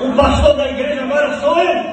O pastor da igreja agora sou eu.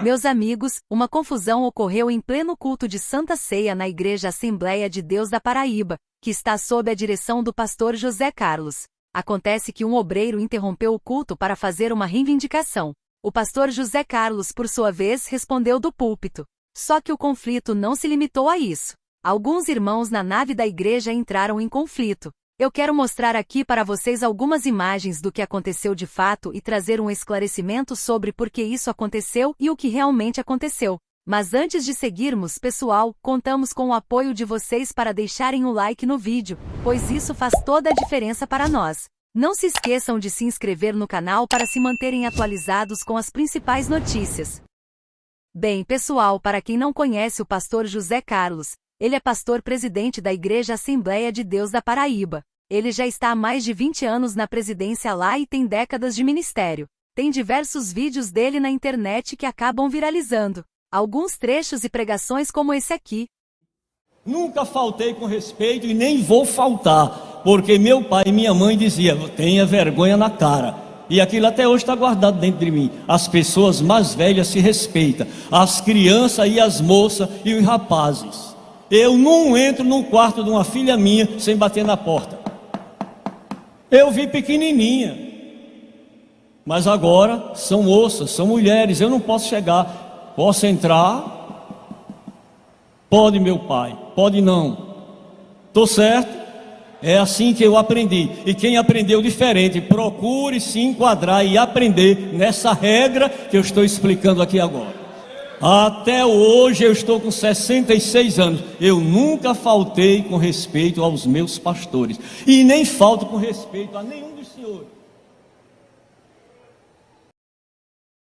Meus amigos, uma confusão ocorreu em pleno culto de Santa Ceia na Igreja Assembleia de Deus da Paraíba, que está sob a direção do pastor José Carlos. Acontece que um obreiro interrompeu o culto para fazer uma reivindicação. O pastor José Carlos, por sua vez, respondeu do púlpito. Só que o conflito não se limitou a isso. Alguns irmãos na nave da igreja entraram em conflito. Eu quero mostrar aqui para vocês algumas imagens do que aconteceu de fato e trazer um esclarecimento sobre por que isso aconteceu e o que realmente aconteceu. Mas antes de seguirmos, pessoal, contamos com o apoio de vocês para deixarem o like no vídeo, pois isso faz toda a diferença para nós. Não se esqueçam de se inscrever no canal para se manterem atualizados com as principais notícias. Bem, pessoal, para quem não conhece o pastor José Carlos, ele é pastor-presidente da Igreja Assembleia de Deus da Paraíba. Ele já está há mais de 20 anos na presidência lá e tem décadas de ministério. Tem diversos vídeos dele na internet que acabam viralizando. Alguns trechos e pregações como esse aqui. Nunca faltei com respeito e nem vou faltar, porque meu pai e minha mãe diziam, tenha vergonha na cara. E aquilo até hoje está guardado dentro de mim. As pessoas mais velhas se respeitam, as crianças e as moças e os rapazes. Eu não entro num quarto de uma filha minha sem bater na porta. Eu vi pequenininha, mas agora são moças, são mulheres. Eu não posso chegar, posso entrar? Pode, meu pai, pode não. Estou certo? É assim que eu aprendi. E quem aprendeu diferente, procure se enquadrar e aprender nessa regra que eu estou explicando aqui agora. Até hoje eu estou com 66 anos. Eu nunca faltei com respeito aos meus pastores. E nem falto com respeito a nenhum dos senhores.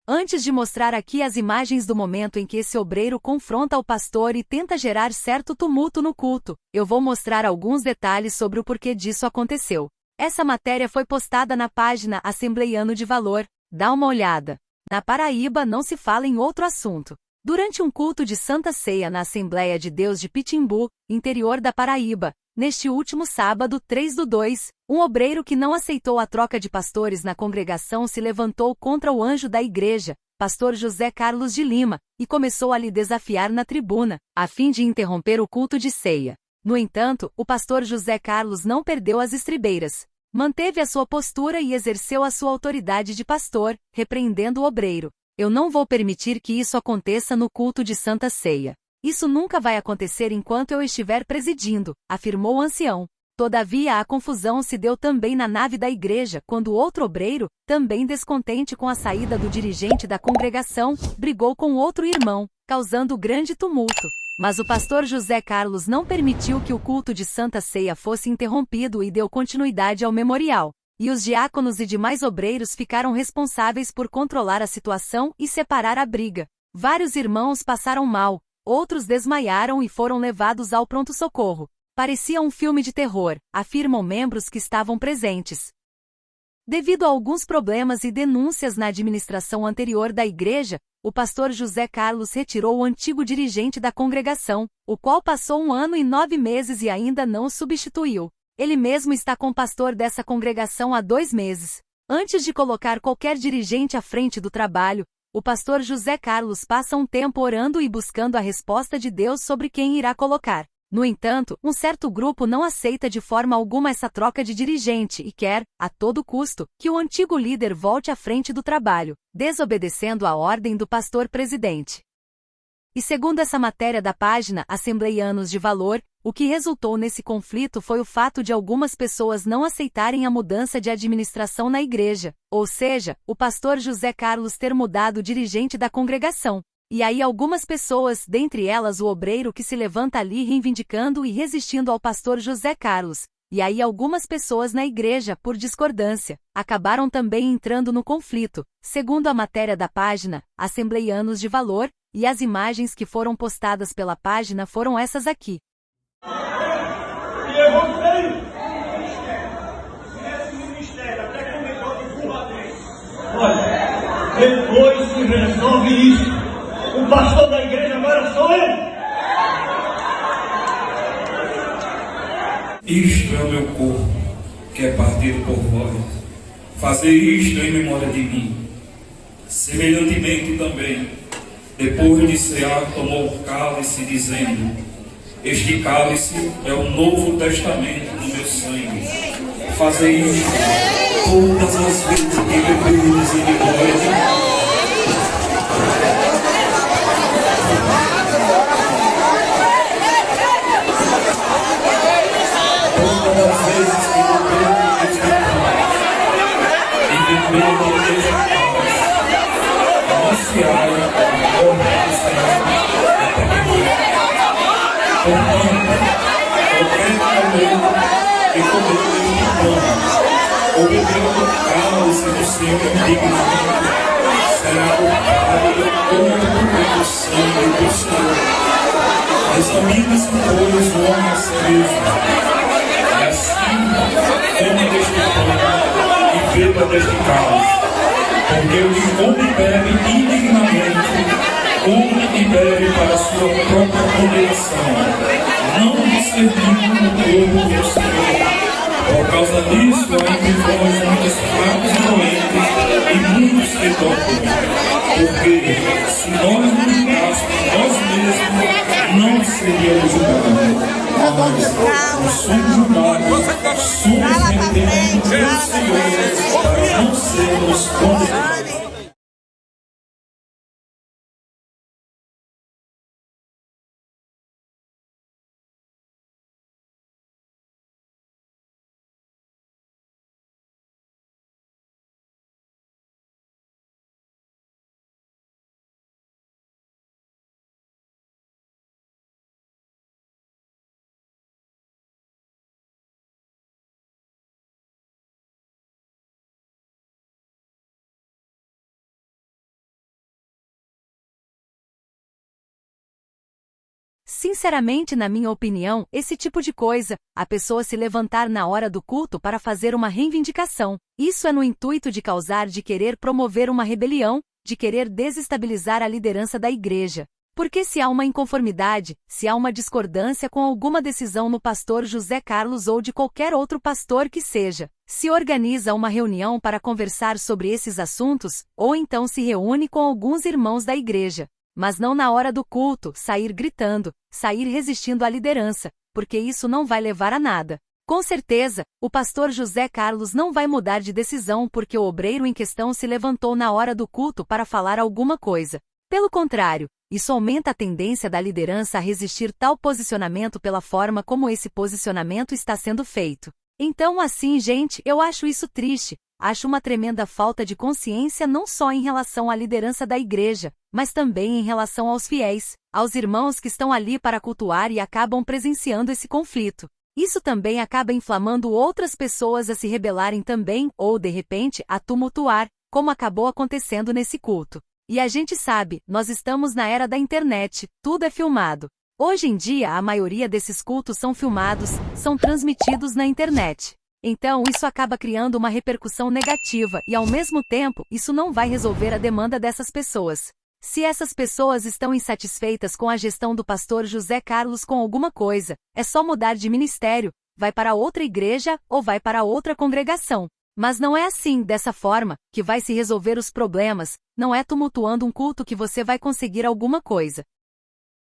Antes de mostrar aqui as imagens do momento em que esse obreiro confronta o pastor e tenta gerar certo tumulto no culto, eu vou mostrar alguns detalhes sobre o porquê disso aconteceu. Essa matéria foi postada na página Assembleiano de Valor. Dá uma olhada. Na Paraíba não se fala em outro assunto. Durante um culto de Santa Ceia na Assembleia de Deus de Pitimbu, interior da Paraíba, neste último sábado, 3/2, um obreiro que não aceitou a troca de pastores na congregação se levantou contra o anjo da igreja, pastor José Carlos de Lima, e começou a lhe desafiar na tribuna, a fim de interromper o culto de ceia. No entanto, o pastor José Carlos não perdeu as estribeiras. Manteve a sua postura e exerceu a sua autoridade de pastor, repreendendo o obreiro. Eu não vou permitir que isso aconteça no culto de Santa Ceia. Isso nunca vai acontecer enquanto eu estiver presidindo, afirmou o ancião. Todavia a confusão se deu também na nave da igreja, quando outro obreiro, também descontente com a saída do dirigente da congregação, brigou com outro irmão, causando grande tumulto. Mas o pastor José Carlos não permitiu que o culto de Santa Ceia fosse interrompido e deu continuidade ao memorial. E os diáconos e demais obreiros ficaram responsáveis por controlar a situação e separar a briga. Vários irmãos passaram mal, outros desmaiaram e foram levados ao pronto-socorro. Parecia um filme de terror, afirmam membros que estavam presentes. Devido a alguns problemas e denúncias na administração anterior da igreja, o pastor José Carlos retirou o antigo dirigente da congregação, o qual passou 1 ano e 9 meses e ainda não o substituiu. Ele mesmo está com o pastor dessa congregação há 2 meses. Antes de colocar qualquer dirigente à frente do trabalho, o pastor José Carlos passa um tempo orando e buscando a resposta de Deus sobre quem irá colocar. No entanto, um certo grupo não aceita de forma alguma essa troca de dirigente e quer, a todo custo, que o antigo líder volte à frente do trabalho, desobedecendo a ordem do pastor-presidente. E segundo essa matéria da página Assembleianos de Valor, o que resultou nesse conflito foi o fato de algumas pessoas não aceitarem a mudança de administração na igreja, ou seja, o pastor José Carlos ter mudado o dirigente da congregação. E aí algumas pessoas, dentre elas o obreiro que se levanta ali reivindicando e resistindo ao pastor José Carlos, e aí algumas pessoas na igreja, por discordância, acabaram também entrando no conflito, segundo a matéria da página Assembleianos de Valor, e as imagens que foram postadas pela página foram essas aqui. E eu vou sair. Esse ministério até começou de curva dele. Olha, depois que resolve isso, o pastor da igreja agora sou eu. Isto é o meu corpo, que é partido por vós. Fazer isto em memória de mim. Semelhantemente também, depois de cear, tomou o cálice, dizendo: este cálice é o Novo Testamento do meu sangue. Fazei isto todas as vezes que beberdes em memória de mim. Todas as vezes que beberdes deste cálice e beberdes deste cálice, anunciai a morte do Senhor até que venha. Portanto, qualquer comer e comer deste pão, ou beber do cálice do Senhor indignamente, será culpado do sangue do Senhor. Examine-se, pois, o homem a si mesmo, e assim coma deste pão e beba deste cálice, porque o que come e bebe indignamente, come e bebe para a sua própria condenação, não discernindo o corpo do Senhor. Por causa disso, há entre vós muitos fracos e doentes e muitos que dormem. Porque se nós não julgássemos nós mesmos, não seríamos julgados. Mas somos julgados, somos retenidos pelo Senhor para não sermos condenados. Sinceramente, na minha opinião, esse tipo de coisa, a pessoa se levantar na hora do culto para fazer uma reivindicação, isso é no intuito de causar, de querer promover uma rebelião, de querer desestabilizar a liderança da igreja. Porque se há uma inconformidade, se há uma discordância com alguma decisão no pastor José Carlos ou de qualquer outro pastor que seja, se organiza uma reunião para conversar sobre esses assuntos, ou então se reúne com alguns irmãos da igreja. Mas não na hora do culto, sair gritando, sair resistindo à liderança, porque isso não vai levar a nada. Com certeza, o pastor José Carlos não vai mudar de decisão porque o obreiro em questão se levantou na hora do culto para falar alguma coisa. Pelo contrário, isso aumenta a tendência da liderança a resistir tal posicionamento pela forma como esse posicionamento está sendo feito. Então, assim, gente, eu acho isso triste. Acho uma tremenda falta de consciência não só em relação à liderança da igreja, mas também em relação aos fiéis, aos irmãos que estão ali para cultuar e acabam presenciando esse conflito. Isso também acaba inflamando outras pessoas a se rebelarem também, ou de repente, a tumultuar, como acabou acontecendo nesse culto. E a gente sabe, nós estamos na era da internet, tudo é filmado. Hoje em dia, a maioria desses cultos são filmados, são transmitidos na internet. Então isso acaba criando uma repercussão negativa e ao mesmo tempo isso não vai resolver a demanda dessas pessoas. Se essas pessoas estão insatisfeitas com a gestão do pastor José Carlos com alguma coisa, é só mudar de ministério, vai para outra igreja ou vai para outra congregação. Mas não é assim, dessa forma, que vai se resolver os problemas, não é tumultuando um culto que você vai conseguir alguma coisa.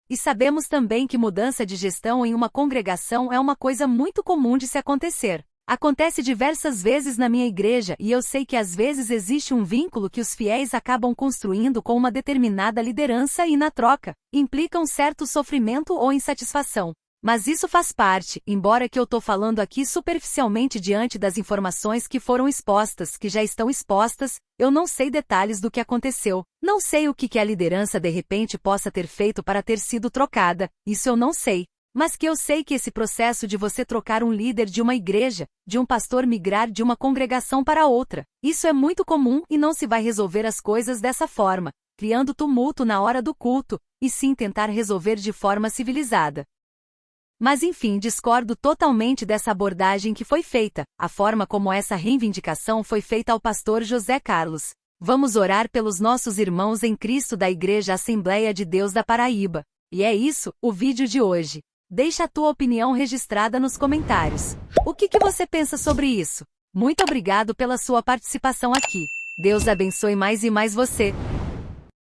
E sabemos também que mudança de gestão em uma congregação é uma coisa muito comum de se acontecer. Acontece diversas vezes na minha igreja e eu sei que às vezes existe um vínculo que os fiéis acabam construindo com uma determinada liderança e na troca, implica um certo sofrimento ou insatisfação. Mas isso faz parte, embora que eu tô falando aqui superficialmente diante das informações que foram expostas, que já estão expostas, eu não sei detalhes do que aconteceu, não sei o que a liderança de repente possa ter feito para ter sido trocada, isso eu não sei. Mas que eu sei que esse processo de você trocar um líder de uma igreja, de um pastor migrar de uma congregação para outra, isso é muito comum e não se vai resolver as coisas dessa forma, criando tumulto na hora do culto, e sim tentar resolver de forma civilizada. Mas enfim, discordo totalmente dessa abordagem que foi feita, a forma como essa reivindicação foi feita ao pastor José Carlos. Vamos orar pelos nossos irmãos em Cristo da Igreja Assembleia de Deus da Paraíba. E é isso, o vídeo de hoje. Deixa a tua opinião registrada nos comentários. O que você pensa sobre isso? Muito obrigado pela sua participação aqui. Deus abençoe mais e mais você.